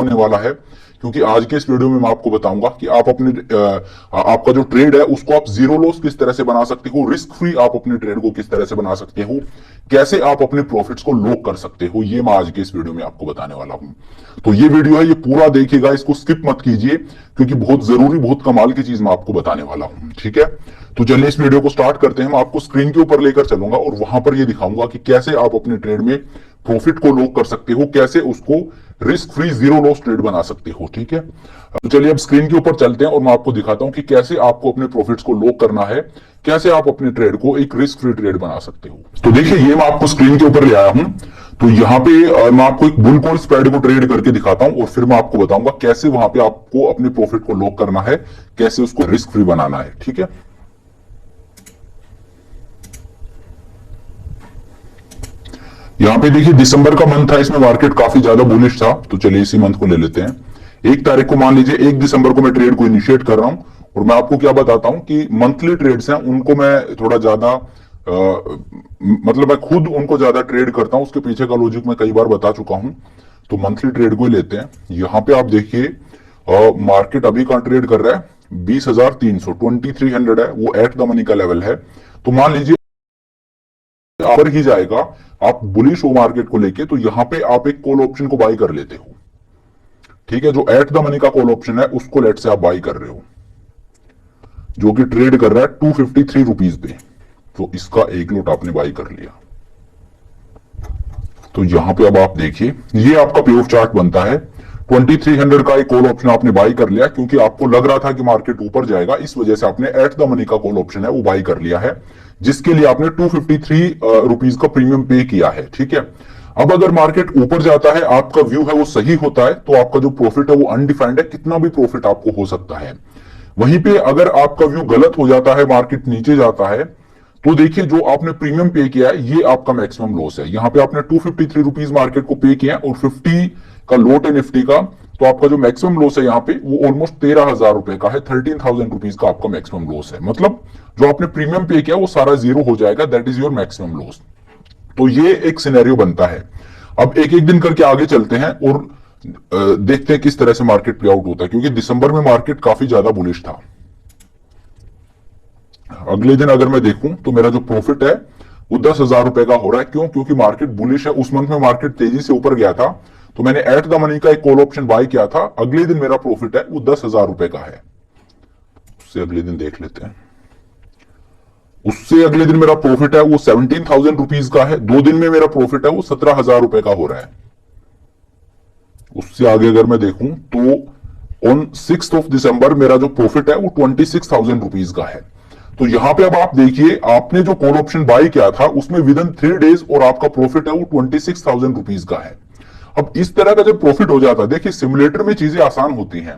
होने वाला है, क्योंकि आज के इस वीडियो में मैं आपको बताऊंगा कि आप अपने आपका जो ट्रेड है उसको आप जीरो लॉस किस तरह से बना सकते हो, रिस्क फ्री आप अपने ट्रेड को किस तरह से बना सकते हो, कैसे आप अपने प्रॉफिट्स को लॉक कर सकते हो, ये मैं आज के इस वीडियो में आपको बताने वाला हूं। तो ये वीडियो है, ये पूरा देखिएगा, इसको स्किप मत कीजिए, क्योंकि बहुत जरूरी, बहुत कमाल की चीज मैं आपको बताने वाला हूं। ठीक है, तो चलिए इस वीडियो को स्टार्ट करते हैं। मैं आपको स्क्रीन के ऊपर लेकर चलूंगा और वहां पर ये दिखाऊंगा कि कैसे आप अपने ट्रेड में प्रॉफिट को लॉक कर सकते हो, कैसे उसको risk free zero loss trade बना सकते हो। ठीक है, तो चलिए अब स्क्रीन के ऊपर चलते हैं और मैं आपको दिखाता हूं कि कैसे आपको अपने प्रॉफिट्स को लॉक करना है, कैसे आप अपने ट्रेड को एक रिस्क फ्री ट्रेड बना सकते हो। तो देखिए, ये मैं आपको स्क्रीन के ऊपर ले आया हूं। तो यहाँ पे मैं आपको एक बुल कॉल स्प्रेड को ट्रेड करके दिखाता हूं और फिर मैं आपको बताऊंगा कैसे वहां पे आपको अपने प्रॉफिट को लॉक करना है, कैसे उसको रिस्क फ्री बनाना है। ठीक है, यहाँ पे देखिए दिसंबर का मंथ था, इसमें मार्केट काफी ज्यादा बुलिश था। तो चलिए इसी मंथ को ले लेते हैं। 1 तारीख को मान लीजिए 1 दिसंबर को मैं ट्रेड को इनिशिएट कर रहा हूं और मैं आपको क्या बताता हूं कि मंथली ट्रेड्स हैं उनको मैं थोड़ा ज्यादा मतलब मैं खुद उनको ज्यादा ट्रेड करता हूं, उसके पीछे का लॉजिक मैं कई बार बता चुका हूं। तो मंथली ट्रेड को लेते हैं। यहाँ पे आप देखिए मार्केट अभी कहां ट्रेड कर रहा है, 20,300 2300 है, वो एट द मनी का लेवल है। तो मान लीजिए पर ही जाएगा, आप बुलिश हो मार्केट को लेके, तो यहां पे आप एक कॉल ऑप्शन को बाई कर लेते हो। ठीक है, जो एट द मनी का कॉल ऑप्शन है उसको लेट से आप बाई कर रहे हो, जो कि ट्रेड कर रहा है 253 रुपीज पे। तो इसका एक लोट आपने बाई कर लिया। तो यहां पे अब आप देखिए, ये आपका पे ऑफ चार्ट बनता है। 2300 का एक कॉल ऑप्शन आपने बाई कर लिया, क्योंकि आपको लग रहा था कि मार्केट ऊपर जाएगा, इस वजह से आपने एट द मनी का कॉल ऑप्शन है वो बाई कर लिया है, जिसके लिए आपने 253 रुपीज का प्रीमियम पे किया है। ठीक है, अब अगर मार्केट ऊपर जाता है, आपका व्यू है वो सही होता है, तो आपका जो प्रॉफिट है वो अनडिफाइंड है, कितना भी प्रॉफिट आपको हो सकता है। वहीं पे अगर आपका व्यू गलत हो जाता है, मार्केट नीचे जाता है, तो देखिए जो आपने प्रीमियम पे किया है ये आपका मैक्सिमम लॉस है। यहां पे आपने 253 रुपीज मार्केट को पे किया और 50 का लोट है निफ्टी का, तो आपका जो मैक्सिमम लॉस है यहाँ पे वो ऑलमोस्ट 13,000 रुपए का है, 13,000 रुपीज का आपका मैक्सिमम लॉस है। मतलब जो आपने प्रीमियम पे किया वो सारा जीरो हो जाएगा, that is your maximum loss. तो ये एक सिनेरियो बनता है। अब एक एक दिन करके आगे चलते हैं और देखते हैं किस तरह से मार्केट प्ले आउट होता है, क्योंकि दिसंबर में मार्केट काफी ज्यादा बुलिश था। अगले दिन अगर मैं देखूं तो मेरा जो प्रॉफिट है वो 10,000 रुपए का हो रहा है। क्यों? क्योंकि मार्केट बुलिश है। उस मंथ में मार्केट तेजी से ऊपर गया था, तो मैंने एट द मनी का एक कॉल ऑप्शन बाय किया था। अगले दिन मेरा प्रॉफिट है वो 10,000 रुपए का है। उससे अगले दिन देख लेते हैं। उससे अगले दिन मेरा प्रॉफिट है वो 17,000 रुपीज का है। 2 दिन में मेरा प्रॉफिट है वो 17,000 रुपए का हो रहा है। उससे आगे अगर मैं देखूं तो ऑन 6th ऑफ दिसंबर मेरा जो प्रॉफिट है वो 26,000 रुपीज का है। तो यहां पे अब आप देखिए, आपने जो कॉल ऑप्शन बाय किया था उसमें विद इन 3 डेज और आपका प्रॉफिट है वो 26,000 रुपीज का है। अब इस तरह का जब प्रॉफिट हो जाता है, देखिए सिमुलेटर में चीजें आसान होती हैं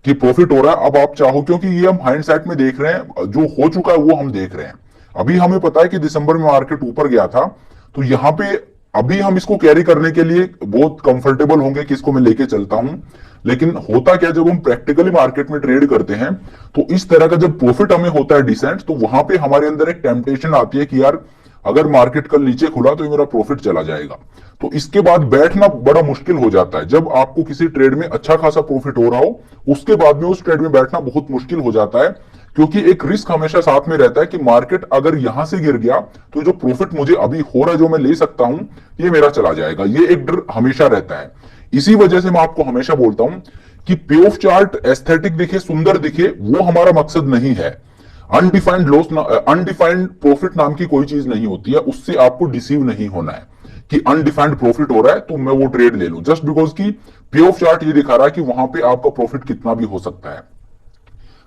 कि प्रॉफिट हो रहा है। अब आप चाहो, क्योंकि ये हम हाइंडसाइट में देख रहे हैं, जो हो चुका है वो हम देख रहे हैं। अभी हमें पता है कि दिसंबर में मार्केट ऊपर गया था, तो यहां पे अभी हम इसको कैरी करने के लिए बहुत कंफर्टेबल होंगे कि इसको मैं लेके चलता हूं। लेकिन होता क्या, जब हम प्रैक्टिकली मार्केट में ट्रेड करते हैं तो इस तरह का जब प्रॉफिट हमें होता है डिसेंट, तो वहां पे हमारे अंदर एक टेम्पटेशन आती है कि यार अगर मार्केट कल नीचे खुला तो ये मेरा प्रॉफिट चला जाएगा। तो इसके बाद बैठना बड़ा मुश्किल हो जाता है। जब आपको किसी ट्रेड में अच्छा खासा प्रॉफिट हो रहा हो, उसके बाद में उस ट्रेड में बैठना बहुत मुश्किल हो जाता है, क्योंकि एक रिस्क हमेशा साथ में रहता है कि मार्केट अगर यहां से गिर गया तो जो प्रॉफिट मुझे अभी हो रहा है, जो मैं ले सकता हूं, ये मेरा चला जाएगा। ये एक डर हमेशा रहता है। इसी वजह से मैं आपको हमेशा बोलता हूं कि पे ऑफ चार्ट एस्थेटिक दिखे, सुंदर दिखे, वो हमारा मकसद नहीं है। अनडिफाइंड लॉस, अनडिफाइंड प्रॉफिट नाम की कोई चीज नहीं होती है। उससे आपको डिसीव नहीं होना है कि अनडिफाइंड प्रॉफिट हो रहा है तो मैं वो ट्रेड ले लूं, जस्ट बिकॉज की पे ऑफ चार्ट ये दिखा रहा है कि वहां पे आपका प्रॉफिट कितना भी हो सकता है।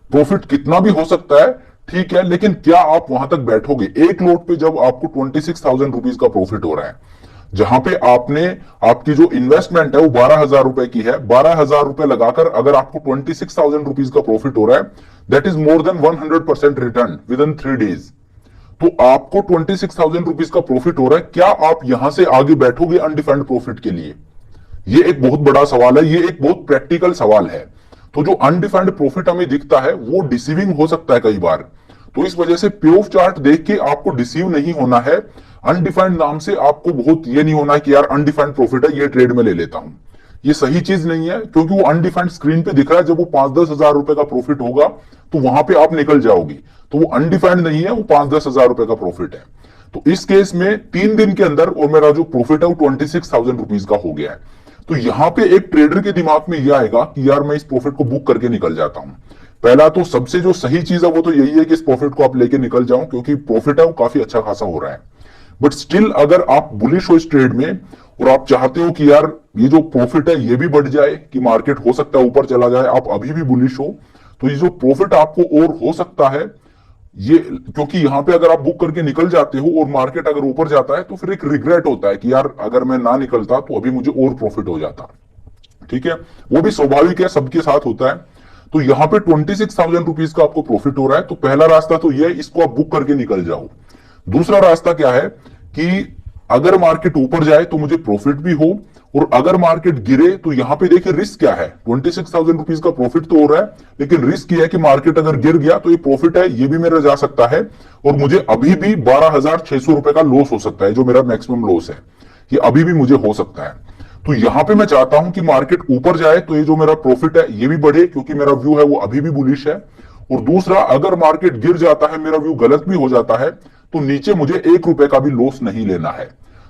प्रॉफिट कितना भी हो सकता है, ठीक है, लेकिन क्या आप वहां तक बैठोगे? एक लोट पे जब आपको 26,000 रुपीज का प्रॉफिट हो रहा है, जहां पे आपने आपकी जो इन्वेस्टमेंट है वो 12,000 रुपए की है, 12,000 रुपए लगाकर अगर आपको 26,000 रुपीज का प्रॉफिट हो रहा है, that is more than 100% return with in 3 days. तो आपको 26,000 रुपीज का प्रॉफिट हो रहा है, क्या आप यहां से आगे बैठोगे अनडिफाइंड प्रॉफिट के लिए? ये एक बहुत बड़ा सवाल है, ये एक बहुत प्रैक्टिकल सवाल है। तो जो अनडिफाइंड प्रॉफिट हमें दिखता है वो डिसीविंग हो सकता है कई बार। तो इस वजह से पे ऑफ चार्ट देख के आपको डिसीव नहीं होना है। अनडिफाइंड नाम से आपको बहुत ये नहीं होना है कि यार अनडिफाइंड प्रॉफिट है, ये ट्रेड में ले लेता हूं। ये सही चीज नहीं है, क्योंकि वो अनडिफाइंड स्क्रीन पे दिख रहा है। जब वो 5-10 हजार रुपए का प्रॉफिट होगा तो वहां पे आप निकल जाओगी, तो वो अनडिफाइंड नहीं है, वो 5-10 हजार रुपए का प्रॉफिट है। तो इस केस में 3 दिन के अंदर और मेरा जो प्रॉफिट है वो 26,000 रुपीज का हो गया है। तो यहां पे एक ट्रेडर के दिमाग में यह आएगा कि यार मैं इस प्रॉफिट को बुक करके निकल जाता हूं। पहला तो सबसे जो सही चीज है वो तो यही है कि इस प्रॉफिट को आप लेके निकल जाओ, क्योंकि प्रॉफिट है वो काफी अच्छा खासा हो रहा है। बट स्टिल अगर आप बुलिश हो इस ट्रेड में और आप चाहते हो कि यार ये जो प्रॉफिट है ये भी बढ़ जाए, कि मार्केट हो सकता है ऊपर चला जाए, आप अभी भी बुलिश हो, तो ये जो प्रॉफिट आपको और हो सकता है ये, क्योंकि यहां पे अगर आप बुक करके निकल जाते हो और मार्केट अगर ऊपर जाता है तो फिर एक रिग्रेट होता है कि यार अगर मैं ना निकलता तो अभी मुझे और प्रॉफिट हो जाता। ठीक है, वो भी स्वाभाविक है, सबके साथ होता है। तो यहां पे 26,000 रुपीज का आपको प्रॉफिट हो रहा है। तो पहला रास्ता तो ये है, इसको आप बुक करके निकल जाओ। दूसरा रास्ता क्या है कि अगर मार्केट ऊपर जाए तो मुझे प्रॉफिट भी हो, और अगर मार्केट गिरे तो यहां पे देखिए रिस्क क्या है। 26,000 रुपीज का प्रॉफिट तो हो रहा है, लेकिन रिस्क ये है कि मार्केट अगर गिर गया तो ये प्रॉफिट है ये भी मेरा जा सकता है, और मुझे अभी भी 12,600 रुपए का लॉस हो सकता है, जो मेरा मैक्सिमम लॉस है ये अभी भी मुझे हो सकता है। तो यहां पे मैं चाहता हूं कि मार्केट ऊपर जाए तो ये जो मेरा प्रॉफिट है ये भी बढ़े, क्योंकि मेरा व्यू है वो अभी भी बुलिश है। और दूसरा, अगर मार्केट गिर जाता है, मेरा व्यू गलत भी हो जाता है, तो नीचे मुझे 1 रुपए का भी लॉस नहीं लेना है।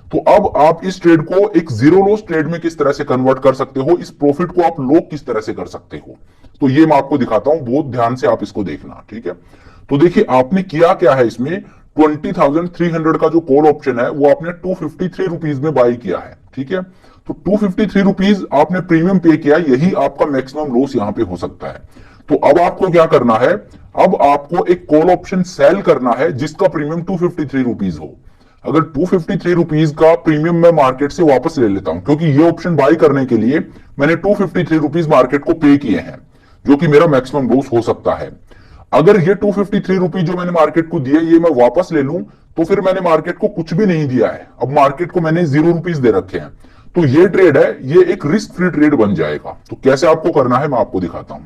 तो अब आप इस ट्रेड को एक जीरो लॉस ट्रेड में किस तरह से कन्वर्ट कर सकते हो, इस प्रॉफिट को आप लॉक किस तरह से कर सकते हो, तो ये मैं आपको दिखाता हूं। बहुत ध्यान से आप इसको देखना, ठीक है। तो देखिए आपने किया क्या है, इसमें 20,300 का जो कॉल ऑप्शन है वो आपने 253 रुपीज में बाई किया है, ठीक है। तो 253 रुपीज आपने प्रीमियम पे किया, यही आपका मैक्सिमम लॉस यहां पे हो सकता है। तो अब आपको क्या करना है, अब आपको एक कॉल ऑप्शन सेल करना है जिसका प्रीमियम 253 रुपीज हो। अगर 253 रुपीज का प्रीमियम मैं मार्केट से वापस ले लेता हूं, क्योंकि ये ऑप्शन बाई करने के लिए मैंने 253 रुपीज मार्केट को पे किए हैं, जो कि मेरा मैक्सिमम लॉस हो सकता है। अगर ये 253 रुपीज जो मैंने मार्केट को दिए ये मैं वापस ले लूं, तो फिर मैंने मार्केट को कुछ भी नहीं दिया है, अब मार्केट को मैंने 0 रुपीज दे रखे हैं। तो ये ट्रेड है, ये एक रिस्क फ्री ट्रेड बन जाएगा। तो कैसे आपको करना है मैं आपको दिखाता हूं।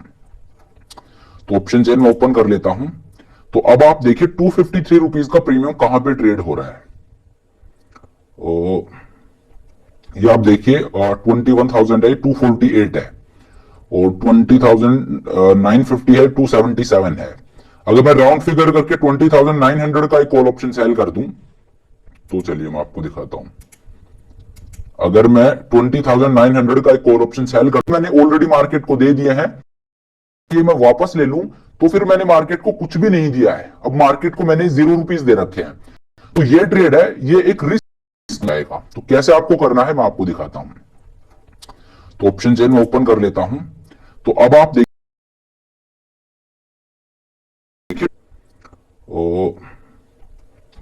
तो ऑप्शन चेन में ओपन कर लेता हूं। तो अब आप देखिए 253 रुपीज का प्रीमियम कहां पे ट्रेड हो रहा है। ये आप देखिए 21,000 है, 248 है, और 20,950 है, 277 है। अगर मैं राउंड फिगर करके 20,900 का एक कॉल ऑप्शन सेल कर दूं, तो चलिए मैं आपको दिखाता हूं। अगर मैं 20,900 का एक कॉल ऑप्शन सेल कर, मैंने ऑलरेडी मार्केट को दे दिए हैं, ये मैं वापस ले लूं तो फिर मैंने मार्केट को कुछ भी नहीं दिया है, अब मार्केट को मैंने 0 रुपीज दे रखे हैं। तो ये ट्रेड है, ये एक रिस्क आएगा। तो कैसे आपको करना है मैं आपको दिखाता हूं। तो ऑप्शन चेन में ओपन कर लेता हूं। तो अब आप देखिए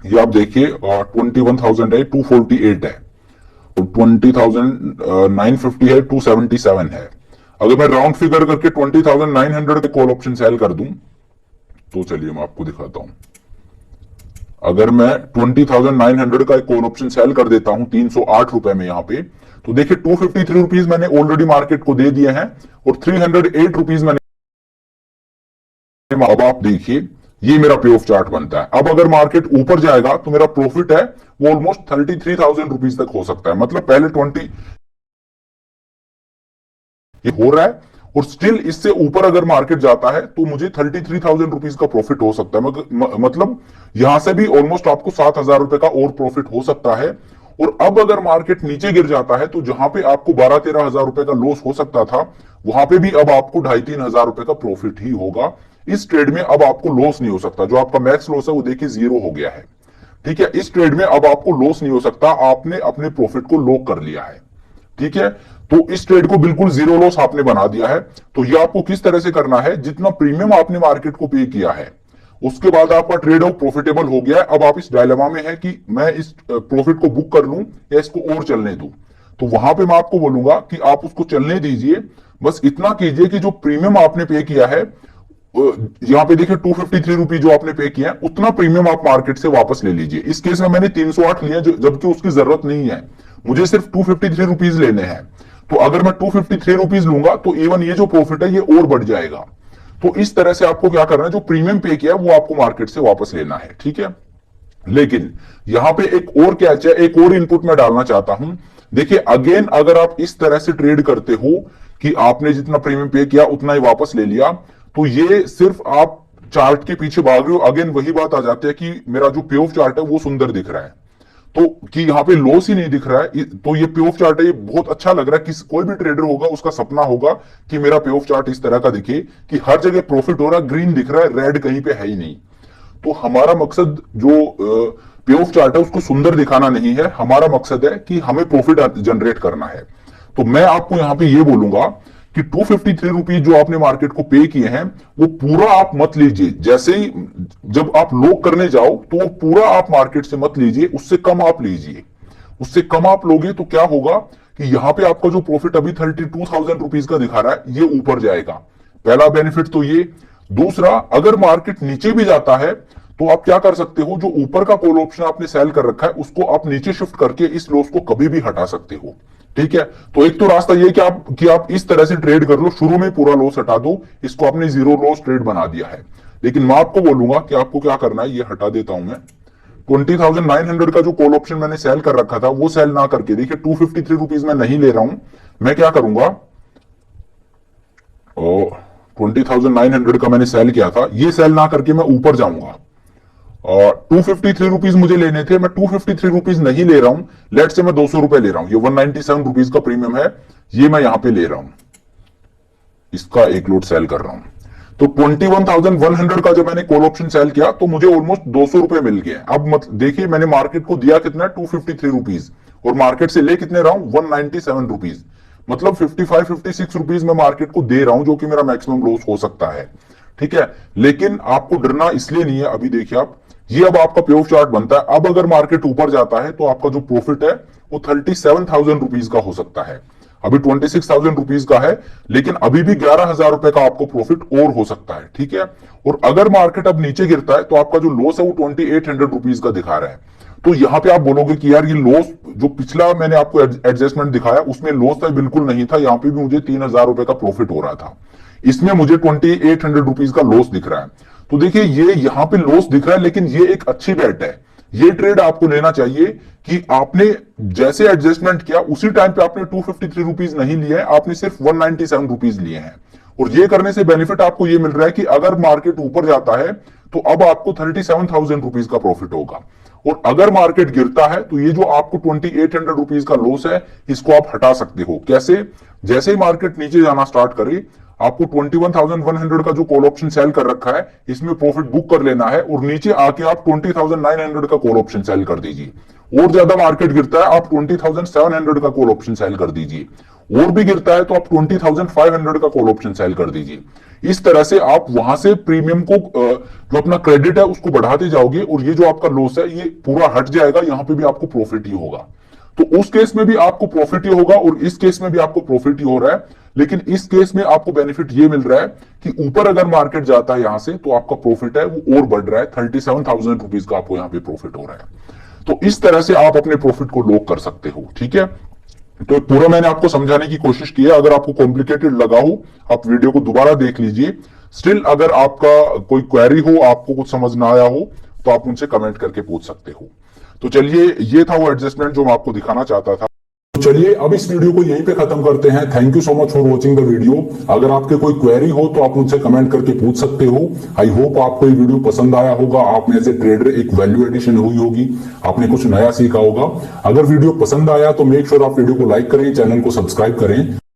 ये आप देखिए 21,000 है, 248 है, और 20,950 है, 277 है। अगर मैं राउंड फिगर करके 20,900 के कॉल ऑप्शन सेल कर दूं, तो चलिए मैं आपको दिखाता हूं। अगर मैं 20,900 का एक कॉल ऑप्शन सेल कर देता हूं 308 रुपए में यहां पे, तो देखिए 253 रुपीज मैंने ऑलरेडी मार्केट को दे दिए हैं, और 308 रुपीज मैंने, अब आप देखिए ये मेरा पे ऑफ चार्ट बनता है। अब अगर मार्केट ऊपर जाएगा तो मेरा प्रॉफिट है वो ऑलमोस्ट 33,000 रुपीज तक हो सकता है। मतलब पहले 20 ये हो रहा है, और स्टिल इससे ऊपर अगर मार्केट जाता है तो मुझे 33,000 रुपीज का प्रॉफिट हो सकता है। मतलब यहां से भी ऑलमोस्ट आपको 7,000 रुपए का और प्रॉफिट हो सकता है। और अब अगर मार्केट नीचे गिर जाता है तो जहां पे आपको 12-13 हजार रुपए का लॉस हो सकता था, वहां पे भी अब आपको 2,500-3 हजार रुपए का प्रॉफिट ही होगा। इस ट्रेड में अब आपको लॉस नहीं हो सकता, जो आपका मैक्स लॉस है वो देखिए 0 हो गया है, ठीक है। इस ट्रेड में अब आपको लॉस नहीं हो सकता, आपने अपने प्रॉफिट को लॉक कर लिया है, ठीक है। तो इस ट्रेड को बिल्कुल 0 लॉस आपने बना दिया है। तो ये आपको किस तरह से करना है, जितना प्रीमियम आपने मार्केट को पे किया है उसके बाद आपका ट्रेड ऑफ प्रॉफिटेबल हो गया है। अब आप इस डायलेमा में है कि मैं इस प्रॉफिट को बुक कर लूं या इसको और चलने दूं। तो वहां पे मैं आपको बोलूंगा कि आप उसको चलने दीजिए, बस इतना कीजिए कि जो प्रीमियम आपने पे किया है, यहां पे देखिए 253 रुपीज जो आपने पे किया है, उतना प्रीमियम आप मार्केट से वापस ले लीजिए। इस केस में मैंने 308 लिया, जबकि उसकी जरूरत नहीं है, मुझे सिर्फ 253 रुपीज लेने हैं। तो अगर मैं 253 रुपीज लूंगा तो इवन ये जो प्रॉफिट है ये और बढ़ जाएगा। तो इस तरह से आपको क्या करना है, जो प्रीमियम पे किया है वो आपको मार्केट से वापस लेना है, ठीक है। लेकिन यहां पे एक और कैच है, एक और इनपुट मैं डालना चाहता हूं देखिए अगेन अगर आप इस तरह से ट्रेड करते हो कि आपने जितना प्रीमियम पे किया उतना ही वापस ले लिया, तो ये सिर्फ आप चार्ट के पीछे भाग रहे हो। अगेन वही बात आ जाती है कि मेरा जो पे ऑफ चार्ट है वो सुंदर दिख रहा है, तो कि यहाँ पे लॉस ही नहीं दिख रहा है, तो ये पे ऑफ चार्ट है, ये बहुत अच्छा लग रहा है। कि कोई भी ट्रेडर होगा उसका सपना होगा कि मेरा पे ऑफ चार्ट इस तरह का दिखे कि हर जगह प्रॉफिट हो रहा है, ग्रीन दिख रहा है, रेड कहीं पे है ही नहीं। तो हमारा मकसद जो पे ऑफ चार्ट है उसको सुंदर दिखाना नहीं है, हमारा मकसद है कि हमें प्रॉफिट जनरेट करना है। तो मैं आपको यहां पे ये बोलूंगा कि 253 रुपीज जो आपने मार्केट को पे किए हैं वो पूरा आप मत लीजिए। जैसे ही जब आप लॉक करने जाओ तो वो पूरा आप मार्केट से मत लीजिए, उससे कम आप लीजिए। उससे कम आप लोगे तो क्या होगा कि यहां पे आपका जो प्रॉफिट अभी 32,000 रुपीज का दिखा रहा है ये ऊपर जाएगा। पहला बेनिफिट तो ये। दूसरा, अगर मार्केट नीचे भी जाता है तो आप क्या कर सकते हो, जो ऊपर का कॉल ऑप्शन आपने सेल कर रखा है उसको आप नीचे शिफ्ट करके इस लॉस को कभी भी हटा सकते हो। ठीक है, तो एक तो रास्ता ये कि आप इस तरह से ट्रेड कर लो, शुरू में पूरा लॉस हटा दो, इसको आपने जीरो लॉस ट्रेड बना दिया है। लेकिन मैं आपको बोलूंगा कि आपको क्या करना है, ये हटा देता हूं मैं। 20,900 का जो कॉल ऑप्शन मैंने सेल कर रखा था वो सेल ना करके, देखिए 253 रुपीज में नहीं ले रहा हूं। मैं क्या करूंगा, 20,900 का मैंने सेल किया था, ये सेल ना करके मैं ऊपर जाऊंगा और 253 रुपीज मुझे लेने थे, मैं 253 रुपीज नहीं ले रहा हूं। लेट से मैं 200 रुपए ले रहा हूं, ये 197 रुपीज का प्रीमियम है, ये मैं यहां पे ले रहा हूं, इसका एक लोट सेल कर रहा हूं। तो 21,100 का जब मैंने कॉल ऑप्शन सेल किया तो मुझे ऑलमोस्ट 200 रुपए मिल गए। अब मत देखिए, मैंने मार्केट को दिया कितना, 253 रुपीज, और मार्केट से ले कितने रहा हूं, 197 रुपीज। मतलब 56 रुपीज मैं मार्केट को दे रहा हूं, जो कि मेरा मैक्सिमम लॉस हो सकता है। ठीक है, लेकिन आपको डरना इसलिए नहीं है। अभी देखिए आप, ये अब आपका पे ऑफ चार्ट बनता है। अब अगर मार्केट ऊपर जाता है तो आपका जो प्रॉफिट है वो 37,000 रुपीज का हो सकता है। अभी 26,000 रुपीज का है, लेकिन अभी भी 11,000 रुपए का आपको प्रॉफिट और हो सकता है। ठीक है, और अगर मार्केट अब नीचे गिरता है तो आपका जो लॉस है वो 2800 रुपीज का दिखा रहा है। तो यहां पे आप बोलोगे कि यार ये लॉस जो पिछला मैंने आपको एडजस्टमेंट दिखाया उसमें लॉस था, बिल्कुल नहीं था, यहां पे भी मुझे 3,000 रुपए का प्रॉफिट हो रहा था, इसमें मुझे 2800 रुपीज का लॉस दिख रहा है। तो देखिए ये यहां पे लॉस दिख रहा है, लेकिन ये एक अच्छी बेट है। ये ट्रेड आपको लेना चाहिए कि आपने जैसे एडजस्टमेंट किया उसी टाइम पे आपने 253 रुपीज नहीं लिए हैं, आपने सिर्फ 197 रुपीज लिए हैं। और ये करने से बेनिफिट आपको ये मिल रहा है कि अगर मार्केट ऊपर जाता है तो अब आपको 37,000 रुपीज का प्रॉफिट होगा, और अगर मार्केट गिरता है तो ये जो आपको 2800 रुपीज का लॉस है इसको आप हटा सकते हो। कैसे? जैसे ही मार्केट नीचे जाना स्टार्ट करे, आपको 21,100 का जो कॉल ऑप्शन सेल कर रखा है इसमें प्रॉफिट बुक कर लेना है, और नीचे आके आप 20,900 का कॉल ऑप्शन सेल कर दीजिए। और ज्यादा मार्केट गिरता है आप 20,700 का कॉल ऑप्शन सेल कर दीजिए, और भी गिरता है तो आप 20,500 का कॉल ऑप्शन सेल कर दीजिए। इस तरह से आप वहां से प्रीमियम को जो अपना क्रेडिट है उसको बढ़ाते जाओगे, और ये जो आपका लॉस है ये पूरा हट जाएगा, यहां पे भी आपको प्रॉफिट ही होगा। तो उस केस में भी आपको प्रॉफिट ही होगा और इस केस में भी आपको प्रॉफिट ही हो रहा है। लेकिन इस केस में आपको बेनिफिट ये मिल रहा है कि ऊपर अगर मार्केट जाता है यहां से तो आपका प्रॉफिट है वो और बढ़ रहा है, 37,000 रुपीज का आपको यहां पे प्रॉफिट हो रहा है। तो इस तरह से आप अपने प्रॉफिट को लॉक कर सकते हो। ठीक है, तो पूरा मैंने आपको समझाने की कोशिश की है। अगर आपको कॉम्प्लिकेटेड लगा हो आप वीडियो को दोबारा देख लीजिए। स्टिल अगर आपका कोई क्वेरी हो, आपको कुछ समझ ना आया हो, तो आप मुझसे कमेंट करके पूछ सकते हो। तो चलिए, ये था वो एडजस्टमेंट जो मैं आपको दिखाना चाहता था। तो चलिए अब इस वीडियो को यहीं पे खत्म करते हैं। Thank you so much for watching the video. अगर आपके कोई क्वेरी हो तो आप मुझसे कमेंट करके पूछ सकते हो। आई होप आपको ये वीडियो पसंद आया होगा, आप में एज ए ट्रेडर एक वैल्यू एडिशन हुई होगी, आपने कुछ नया सीखा होगा। अगर वीडियो पसंद आया तो मेक श्योर आप वीडियो को लाइक करें, चैनल को सब्सक्राइब करें।